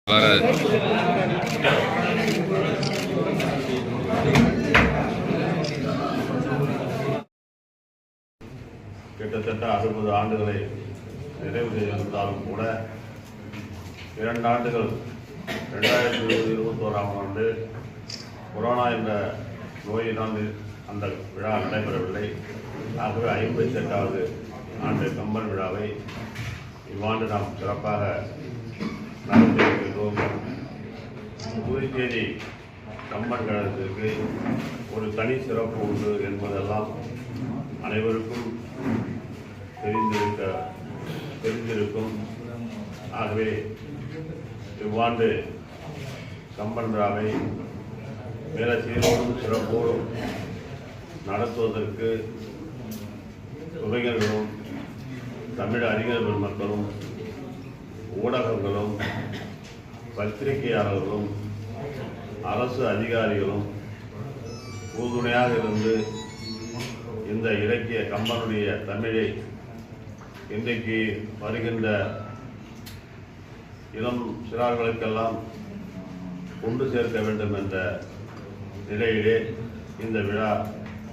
கிட்டத்தட்ட 60 ஆண்டுகளை நிறைவு செய்திருந்தாலும் கூட 2 ஆண்டுகள் 2021ஆம் ஆண்டு கொரோனா என்ற நோயினால் அந்த விழா நடைபெறவில்லை. ஆகவே 58வது ஆண்டு கம்பன் விழாவை இவ்வாண்டு நாம் சிறப்பாக நடத்தியிருக்கிறோம். புதுச்சேரி கம்பன் கழகத்திற்கு ஒரு தனி சிறப்பு உண்டு என்பதெல்லாம் அனைவருக்கும் தெரிந்திருக்கும். ஆகவே இவ்வாண்டு கம்பன் விழாவை மேல சீரோடும் சிறப்போடும் நடத்துவதற்கு துறைஞர்களும் தமிழ் அறிஞர் பெருமக்களும் ஊடகங்களும் பத்திரிகையாளர்களும் அரசு அதிகாரிகளும் உறுதுணையாக இருந்து இந்த இலக்கிய கம்பனுடைய தமிழை இன்றைக்கு வருகின்ற இளம் சிறார்களுக்கெல்லாம் கொண்டு சேர்க்க வேண்டும் என்ற நிலையிலே இந்த விழா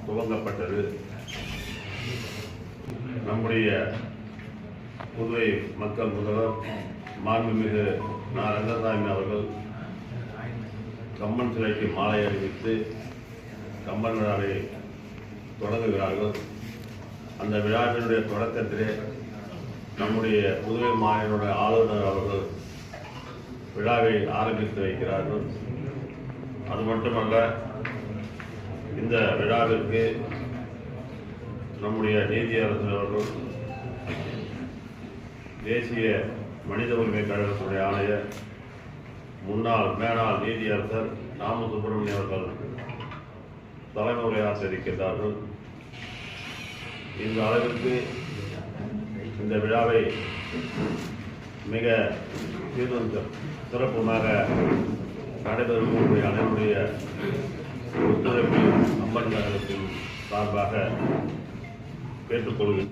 துவங்கப்பட்டது. நம்முடைய புதுவை மக்கள் முதல்வர் மாண்புமிகு ரங்கசாமி அவர்கள் கம்பன் சிலைக்கு மாலை அணிவித்து கம்பன் விழாவை தொடங்குகிறார்கள். அந்த விழாவினுடைய தொடக்கத்திலே நம்முடைய புதுவை மாநில ஆளுநர் அவர்கள் விழாவை ஆரம்பித்து வைக்கிறார்கள். அது மட்டுமல்ல, இந்த விழாவிற்கு நம்முடைய நீதியரசர் அவர்கள், தேசிய மனித உரிமை கழகத்துடைய ஆணையர், முன்னாள் மேனாள் நீதியரசர் நாம சுப்பிரமணியம் அவர்கள் தலைமை உரையாற்ற இருக்கின்றார்கள். இந்த அளவிற்கு இந்த விழாவை மிக சிறப்புமாக நடைபெறும் அனைவருடைய ஒத்துழைப்பை கம்பன் கழகத்தின் சார்பாக கேட்டுக்கொள்கிறேன்.